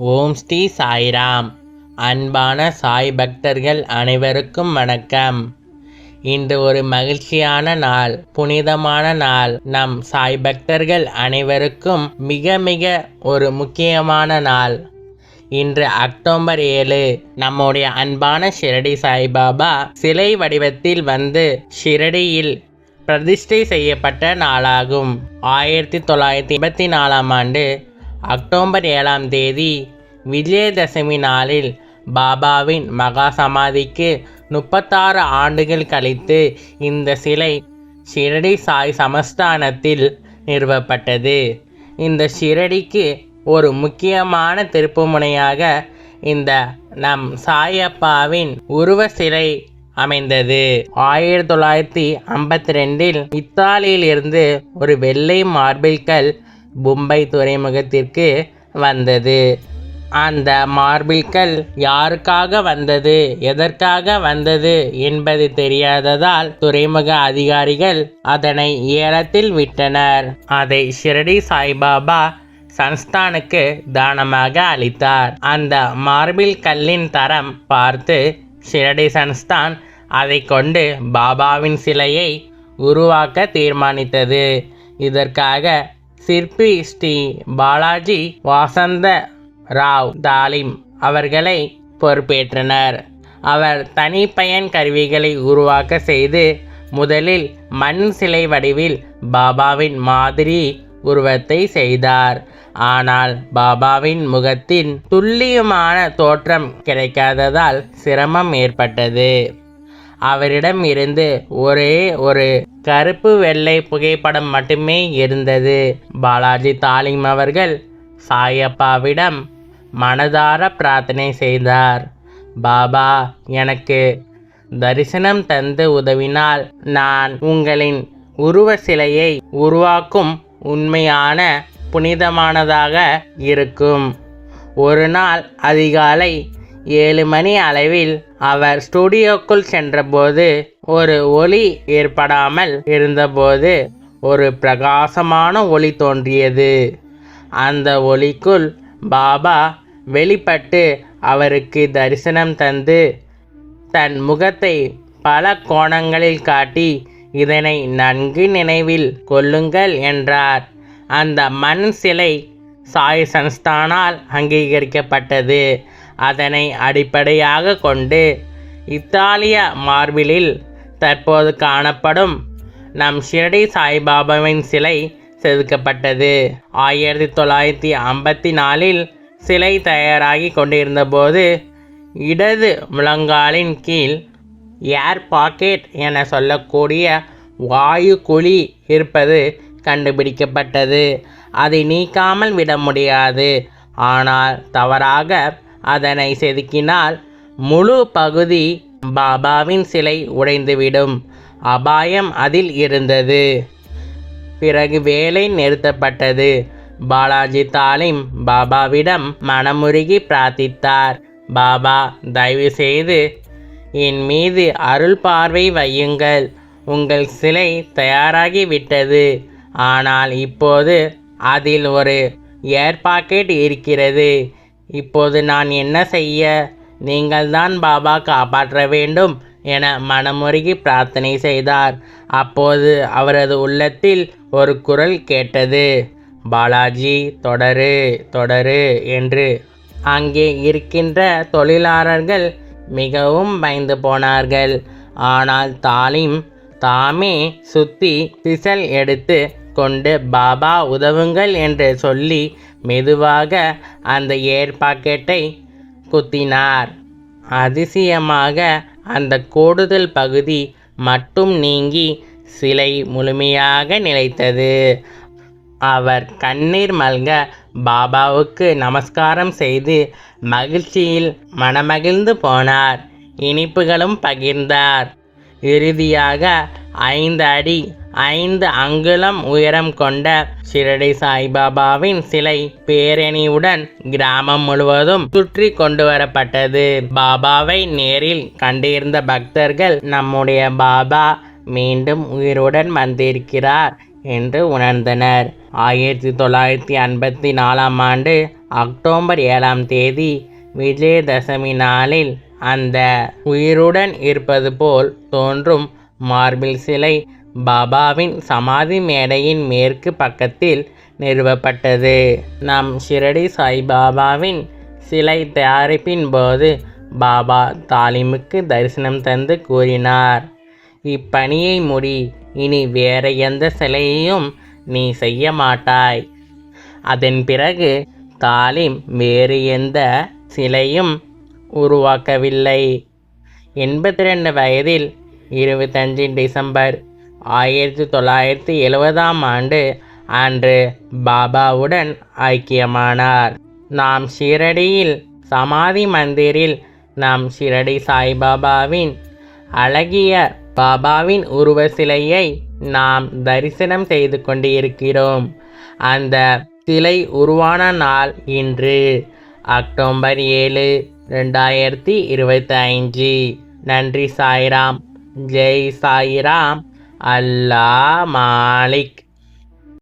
ஓம் ஸ்ரீ சாய்ராம். அன்பான சாய் பக்தர்கள் அனைவருக்கும் வணக்கம். இன்று ஒரு மகிழ்ச்சியான நாள், புனிதமான நாள். நம் சாய் பக்தர்கள் அனைவருக்கும் மிக மிக ஒரு முக்கியமான நாள். இன்று அக்டோபர் 7. நம்முடைய அன்பான ஷிரடி சாய்பாபா சிலை வடிவத்தில் வந்து ஷிரடியில் பிரதிஷ்டை செய்யப்பட்ட நாளாகும். 1984 ஆண்டு அக்டோபர் 7 விஜயதசமி நாளில் பாபாவின் மகா சமாதிக்கு 36 ஆண்டுகள் கழித்து இந்த சிலை ஷிரடி சாய் சமஸ்தானத்தில் நிறுவப்பட்டது. இந்த ஷிரடிக்கு ஒரு முக்கியமான திருப்புமுனையாக இந்த நம் சாயப்பாவின் உருவ சிலை அமைந்தது. 1952 இத்தாலியில் இருந்து ஒரு வெள்ளை மார்பிள் கல் மும்பை துறைமுகத்திற்கு வந்தது. அந்த மார்பிள் கல் யாருக்காக வந்தது, எதற்காக வந்தது என்பது தெரியாததால் துறைமுக அதிகாரிகள் அதனை ஏலத்தில் விட்டனர். அதை ஷிரடி சாய்பாபா சன்ஸ்தானுக்கு தானமாக அளித்தார். அந்த மார்பிள் கல்லின் தரம் பார்த்து ஷிரடி சன்ஸ்தான் அதை கொண்டு பாபாவின் சிலையை உருவாக்க தீர்மானித்தது. இதற்காக சிற்பி ஸ்ரீ பாலாஜி வாசந்த ராவ் தாலிம் அவர்களை பொறுப்பேற்றனர். அவர் தனிப்பயன் கருவிகளை உருவாக்க செய்து முதலில் மண் சிலை வடிவில் பாபாவின் மாதிரி உருவத்தை செய்தார். ஆனால் பாபாவின் முகத்தின் துல்லியமான தோற்றம் கிடைக்காததால் சிரமம் ஏற்பட்டது. அவரிடம் இருந்து ஒரே ஒரு கருப்பு வெள்ளை புகைப்படம் மட்டுமே இருந்தது. பாலாஜி தாலிம் அவர்கள் சாயப்பாவிடம் மனதார பிரார்த்தனை செய்தார். பாபா, எனக்கு தரிசனம் தந்து உதவினால் நான் உங்களின் உருவ சிலையை உருவாக்கும் உண்மையான புனிதமானதாக இருக்கும். ஒரு நாள் அதிகாலை 7 மணி அளவில் அவர் ஸ்டுடியோக்குள் சென்றபோது ஒரு ஒளி ஏற்படாமல் இருந்தபோது ஒரு பிரகாசமான ஒளி தோன்றியது. அந்த ஒளிக்குள் பாபா வெளிப்பட்டு அவருக்கு தரிசனம் தந்து தன் முகத்தை பல கோணங்களில் காட்டி இதனை நன்கு நினைவில் கொள்ளுங்கள் என்றார். அந்த மண் சிலை சாய் சன்ஸ்தானால் அங்கீகரிக்கப்பட்டது. அதனை அடிப்படையாக கொண்டு இத்தாலிய மார்பிளில் தற்போது காணப்படும் நம் ஷிரடி சாய்பாபாவின் சிலை செதுக்கப்பட்டது. 1954 சிலை தயாராகி கொண்டிருந்தபோது இடது முழங்காலின் கீழ் ஏர் பாக்கெட் என சொல்லக்கூடிய வாயு குழி இருப்பது கண்டுபிடிக்கப்பட்டது. அதை நீக்காமல் விட முடியாது. ஆனால் தவறாக அதனை செதுக்கினால் முழு பகுதி பாபாவின் சிலை உடைந்துவிடும் அபாயம் அதில் இருந்தது. பிறகு வேலை நிறுத்தப்பட்டது. பாலாஜி தாலிம் பாபாவிடம் மனமுருகி பிரார்த்தித்தார். பாபா, தயவு செய்து என் மீது அருள் பார்வை வையுங்கள். உங்கள் சிலை தயாராகிவிட்டது. ஆனால் இப்போது அதில் ஒரு ஏர் பாக்கெட் இருக்கிறது. இப்போது நான் என்ன செய்ய? நீங்கள்தான் பாபா காப்பாற்ற வேண்டும் என மனமுருகி பிரார்த்தனை செய்தார். அப்போது அவரது உள்ளத்தில் ஒரு குரல் கேட்டது, பாலாஜி தொடரு தொடரு என்று. அங்கே இருக்கின்ற தொழிலாளர்கள் மிகவும் பயந்து போனார்கள். ஆனால் தாலிம் தாமே சுத்தி சிசல் எடுத்து கொண்டு பாபா உதவுங்கள் என்று சொல்லி மெதுவாக அந்த ஏர் பாக்கெட்டை குத்தினார். அதிசயமாக அந்த கூடுதல் பகுதி மட்டும் நீங்கி சிலை முழுமையாக நிலைத்தது. அவர் கண்ணீர் மல்க பாபாவுக்கு நமஸ்காரம் செய்து மகிழ்ச்சியில் மனமகிழ்ந்து போனார். இனிப்புகளும் பகிர்ந்தார். இறுதியாக 5 அடி 5 அங்குலம் உயரம் கொண்ட ஷிரடி சாய்பாபாவின் சிலை பேரணியுடன் கிராமம் முழுவதும் சுற்றி கொண்டு வரப்பட்டது. பாபாவை நேரில் கண்டிருந்த பக்தர்கள் நம்முடைய பாபா மீண்டும் உயிருடன் வந்திருக்கிறார் என்று உணர்ந்தனர். 1954ஆம் ஆண்டு அக்டோபர் 7ஆம் தேதி விஜயதசமி நாளில் அந்த உயிருடன் இருப்பது போல் தோன்றும் மார்பிள் சிலை பாபாவின் சமாதி மேடையின் மேற்கு பக்கத்தில் நிறுவப்பட்டது. நம் ஷிரடி சாய்பாபாவின் சிலை தயாரிப்பின் போது பாபா தாலிமுக்கு தரிசனம் தந்து கூறினார், இப்பணியை முடி, இனி வேற எந்த சிலையையும் நீ செய்ய மாட்டாய். அதன் பிறகு தாலிம் வேறு எந்த சிலையும் உருவாக்கவில்லை. 82 வயதில் 25 டிசம்பர் 1970ஆம் ஆண்டு அன்று பாபாவுடன் ஐக்கியமானார். நாம் ஷிரடியில் சமாதி மந்திரில் நாம் ஷிரடி சாய்பாபாவின் அழகிய பாபாவின் உருவ சிலையை நாம் தரிசனம் செய்து கொண்டிருக்கிறோம். அந்த சிலை உருவான நாள் இன்று அக்டோபர் 7, 2025. நன்றி சாய்ராம். ஜெய் சாய்ராம். அல்லாஹ் மாலிக்.